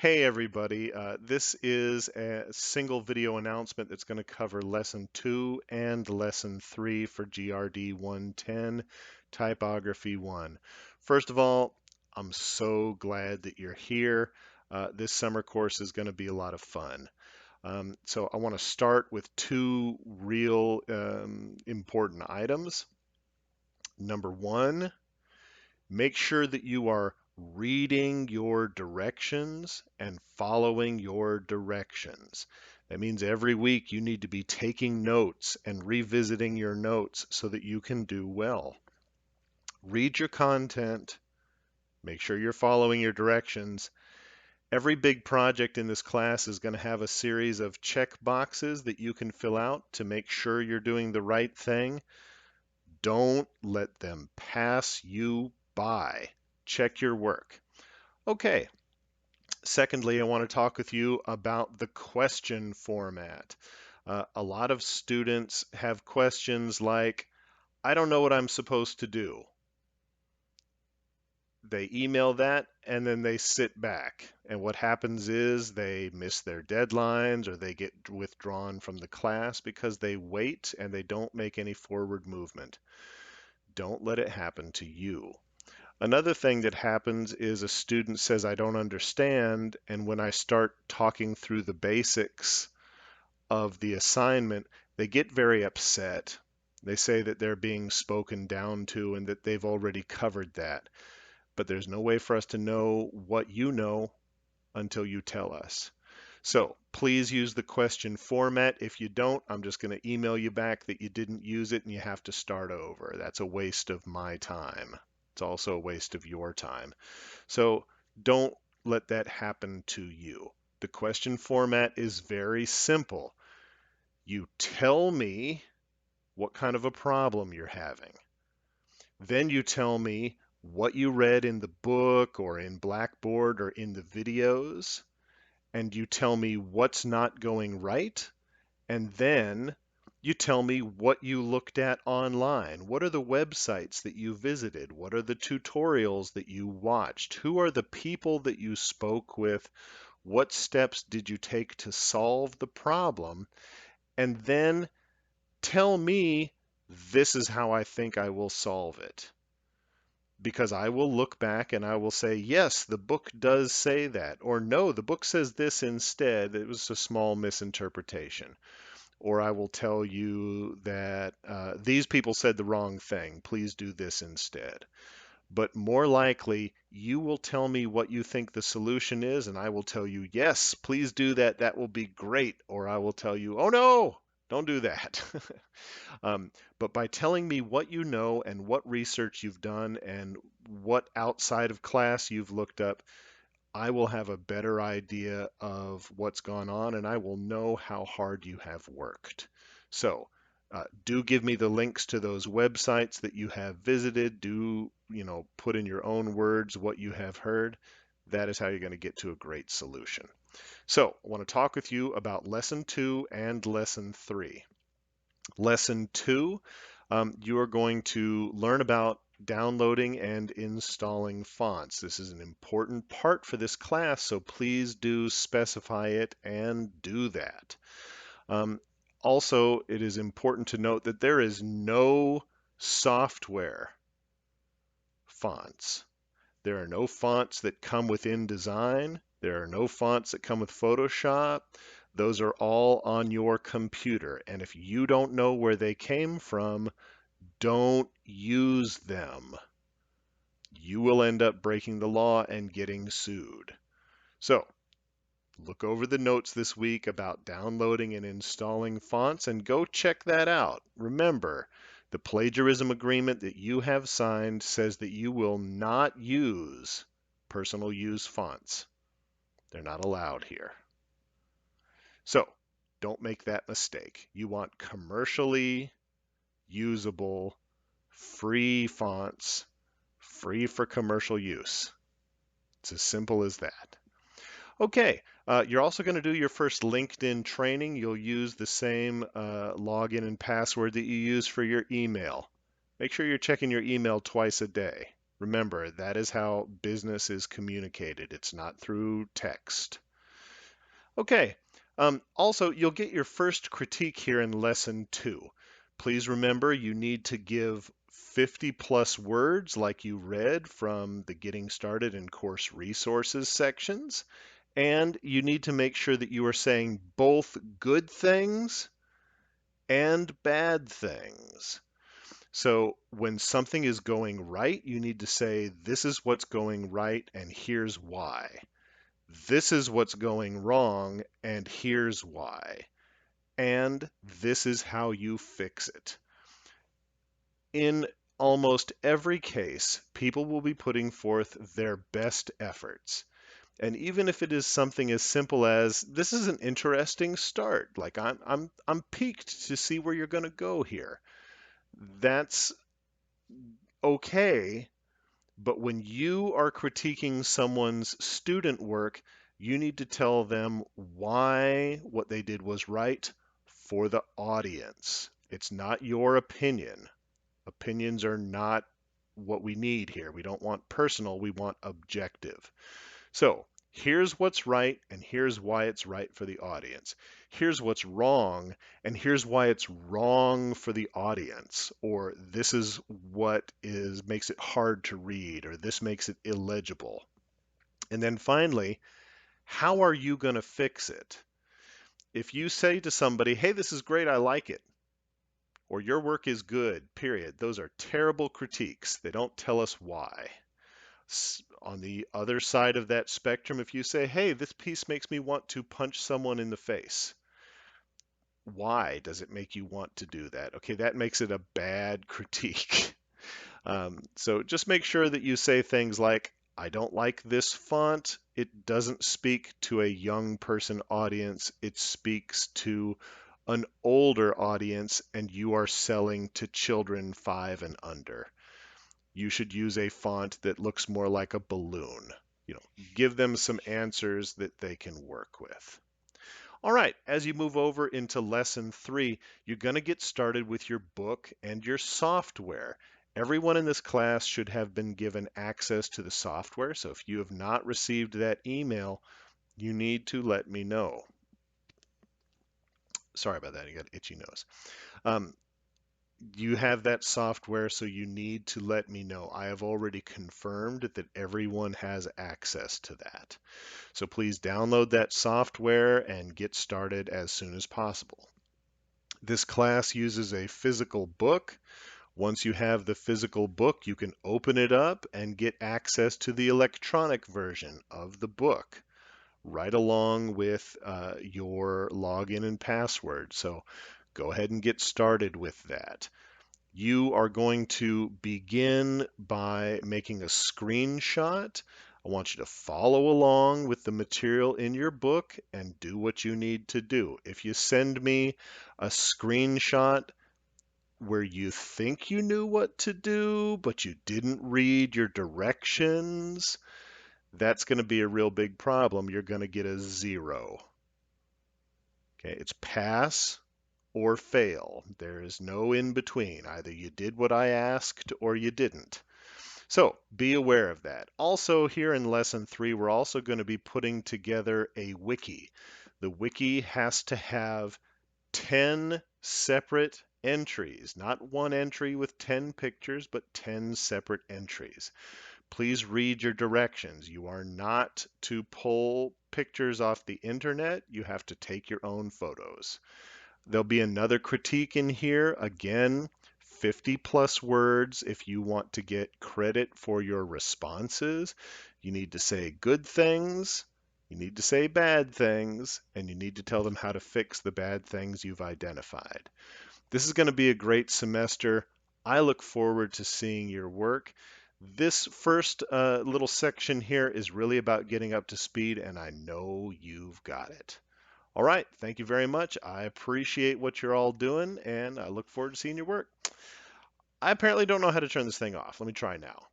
Hey everybody, this is a single video announcement that's going to cover Lesson 2 and Lesson 3 for GRD110 Typography 1. First of all, I'm so glad that you're here. This summer course is going to be a lot of fun. So I want to start with two real important items. Number one, make sure that you are reading your directions and following your directions. That means every week you need to be taking notes and revisiting your notes so that you can do well. Read your content, make sure you're following your directions. Every big project in this class is going to have a series of check boxes that you can fill out to make sure you're doing the right thing. Don't let them pass you by. Check your work. Okay. Secondly, I want to talk with you about the question format. A lot of students have questions like, I don't know what I'm supposed to do. They email that and then they sit back. And what happens is they miss their deadlines or they get withdrawn from the class because they wait and they don't make any forward movement. Don't let it happen to you. Another thing that happens is a student says, I don't understand, and when I start talking through the basics of the assignment, they get very upset. They say that they're being spoken down to and that they've already covered that. But there's no way for us to know what you know until you tell us. So please use the question format. If you don't, I'm just going to email you back that you didn't use it and you have to start over. That's a waste of my time. It's also a waste of your time. So don't let that happen to you. The question format is very simple. You tell me what kind of a problem you're having. Then you tell me what you read in the book or in Blackboard or in the videos, and you tell me what's not going right, and then you tell me what you looked at online. What are the websites that you visited? What are the tutorials that you watched? Who are the people that you spoke with? What steps did you take to solve the problem? And then tell me, this is how I think I will solve it. Because I will look back and I will say, yes, the book does say that. Or no, the book says this instead. It was a small misinterpretation. Or I will tell you that these people said the wrong thing. Please do this instead. But more likely, you will tell me what you think the solution is, and I will tell you, yes, please do that. That will be great. Or I will tell you, oh no, don't do that. But by telling me what you know and what research you've done and what outside of class you've looked up, I will have a better idea of what's gone on and I will know how hard you have worked. So do give me the links to those websites that you have visited. Do, put in your own words what you have heard. That is how you're going to get to a great solution. So I want to talk with you about Lesson 2 and Lesson 3. Lesson 2, you are going to learn about downloading and installing fonts. This is an important part for this class, so please do specify it and do that. Also, it is important to note that there is no software fonts. There are no fonts that come with InDesign. There are no fonts that come with Photoshop. Those are all on your computer. And if you don't know where they came from, don't use them. You will end up breaking the law and getting sued. So look over the notes this week about downloading and installing fonts and go check that out. Remember, the plagiarism agreement that you have signed says that you will not use personal use fonts. They're not allowed here. So don't make that mistake. You want commercially usable, free fonts, free for commercial use. It's as simple as that. Okay, you're also going to do your first LinkedIn training. You'll use the same login and password that you use for your email. Make sure you're checking your email twice a day. Remember, that is how business is communicated. It's not through text. Okay. Also, you'll get your first critique here in lesson 2. Please remember you need to give 50 plus words like you read from the Getting Started and Course Resources sections. And you need to make sure that you are saying both good things and bad things. So when something is going right, you need to say, this is what's going right and here's why. This is what's going wrong and here's why. And this is how you fix it. In almost every case, people will be putting forth their best efforts. And even if it is something as simple as, this is an interesting start, like I'm piqued to see where you're going to go here. That's okay, but when you are critiquing someone's student work, you need to tell them why what they did was right for the audience. It's not your opinion. Opinions are not what we need here. We don't want personal, we want objective. So here's what's right, and here's why it's right for the audience. Here's what's wrong, and here's why it's wrong for the audience. Or this is what makes it hard to read, or this makes it illegible. And then finally, how are you going to fix it? If you say to somebody, hey, this is great, I like it, or your work is good, period, those are terrible critiques. They don't tell us why. On the other side of that spectrum, if you say, hey, this piece makes me want to punch someone in the face. Why does it make you want to do that? Okay, that makes it a bad critique. So just make sure that you say things like, I don't like this font. It doesn't speak to a young person audience. It speaks to an older audience, and you are selling to children 5 and under. You should use a font that looks more like a balloon. Give them some answers that they can work with. All right, as you move over into lesson 3, you're going to get started with your book and your software. Everyone in this class should have been given access to the software, so if you have not received that email, you need to let me know. Sorry about that, you got an itchy nose. You have that software, so you need to let me know. I have already confirmed that everyone has access to that. So please download that software and get started as soon as possible. This class uses a physical book. Once you have the physical book, you can open it up and get access to the electronic version of the book right along with your login and password. So go ahead and get started with that. You are going to begin by making a screenshot. I want you to follow along with the material in your book and do what you need to do. If you send me a screenshot where you think you knew what to do, but you didn't read your directions, that's going to be a real big problem. You're going to get a 0. Okay, it's pass or fail. There is no in between. Either you did what I asked or you didn't. So be aware of that. Also, here in lesson 3, we're also going to be putting together a wiki. The wiki has to have 10 separate entries, not one entry with 10 pictures, but 10 separate entries. Please read your directions. You are not to pull pictures off the internet. You have to take your own photos. There'll be another critique in here. Again, 50 plus words. If you want to get credit for your responses, you need to say good things, you need to say bad things, and you need to tell them how to fix the bad things you've identified. This is going to be a great semester. I look forward to seeing your work. This first little section here is really about getting up to speed, and I know you've got it. All right, thank you very much. I appreciate what you're all doing, and I look forward to seeing your work. I apparently don't know how to turn this thing off. Let me try now.